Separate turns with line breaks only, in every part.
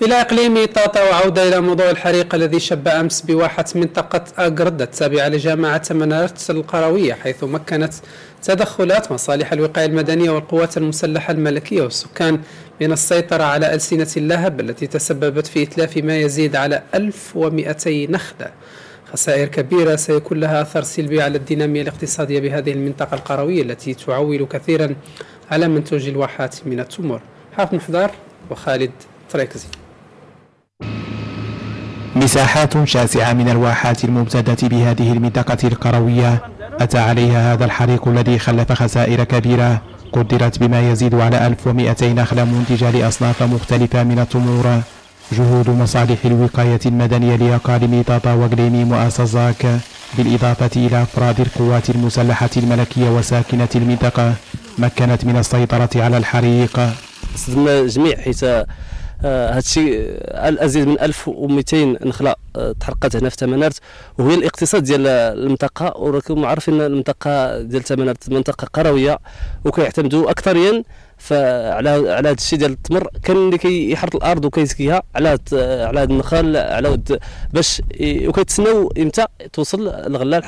إلى إقليم طاطا، وعودة إلى موضوع الحريق الذي شب أمس بواحة منطقة أقرد التابعة لجامعة تمنارت القروية، حيث مكنت تدخلات مصالح الوقاية المدنية والقوات المسلحة الملكية والسكان من السيطرة على ألسنة اللهب التي تسببت في إتلاف ما يزيد على 1200 نخلة. خسائر كبيرة سيكون لها أثر سلبي على الدينامية الاقتصادية بهذه المنطقة القروية التي تعول كثيرا على منتوج الواحات من التمور. حافظ محضار وخالد تريكزي.
مساحات شاسعة من الواحات الممتدة بهذه المنطقة القروية أتى عليها هذا الحريق الذي خلف خسائر كبيرة قدرت بما يزيد على 1200 نخلة منتجة لأصناف مختلفة من التمور. جهود مصالح الوقاية المدنية لأقاليم طاطا وإقليم مؤسساك بالإضافة إلى أفراد القوات المسلحة الملكية وساكنة المنطقة مكنت من السيطرة على الحريق.
صدمنا الجميع حيث هذا الشيء الازيد من 1200 نخله تحرقت هنا في تمنارت، وهي الاقتصاد ديال المنطقه. وراكم عارفين المنطقه ديال تمنارت منطقه قرويه وكيعتمدوا اكثريا فعلى هذا الشيء ديال التمر. كان اللي كيحرث الارض وكيسقيها على هذا النخل على باش وكيتسناو امتى توصل الغله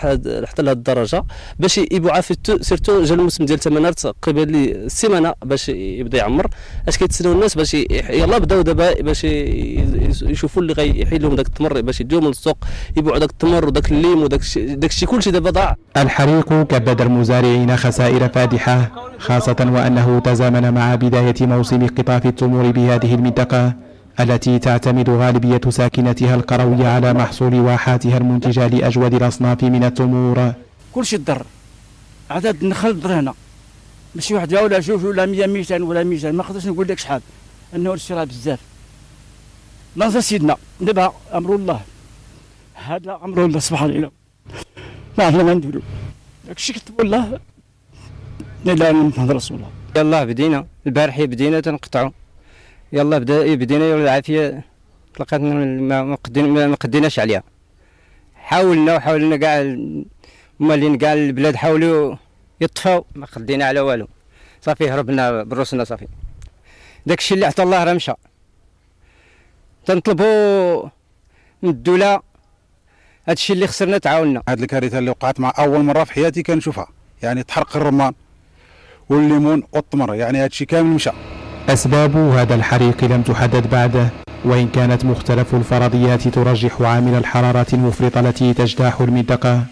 حتى لهذه الدرجه باش يبيعوها سيرتو جا الموسم ديال تمنارت قبل لي السيمانه باش يبدا يعمر. اش كيتسناو الناس باش يلاه بداو دابا باش يشوفوا اللي غيحيد لهم داك التمر باش يديوهم للسوق يبيعوا داك التمر وداك الليم وداك الشيء كلشي دابا ضاع.
الحريق كبد المزارعين خسائر فادحه، خاصه وانه تزامن مع بداية موسم قطاف التمور بهذه المنطقة التي تعتمد غالبية ساكنتها القروية على محصول واحاتها المنتجة لأجود الأصناف من التمور.
كل شيء ضر، عدد النخل ضر هنا ماشي واحد ولا جوج ولا 100 200 ولا 200، ما نقدرش نقول لك شحال انه الشيء راه بزاف. ننسى سيدنا دابا امر الله، هذا امر الله سبحانه الله، ما عرفنا ما نديرو داكشي كتب الله لا اله الا محمد رسول الله.
يلا بدينا البارح بدينا تنقطعوا، يلا بدينا يلا العافيه طلقت ما قديناش عليها. حاولنا كاع مالين كاع البلاد حاولوا يطفاو ما قدينا على والو، صافي هربنا بروسنا صافي. داكشي اللي عطا الله راه مشى. تنطلبوا من الدوله هادشي اللي خسرنا تعاوننا.
هاد الكارثه اللي وقعت مع اول مره في حياتي كنشوفها، يعني تحرق الرمان والليمون والتمر، يعني هادشي كامل مشى.
أسباب هذا الحريق لم تحدد بعد، وإن كانت مختلف الفرضيات ترجح عامل الحرارة المفرطة التي تجتاح المنطقة.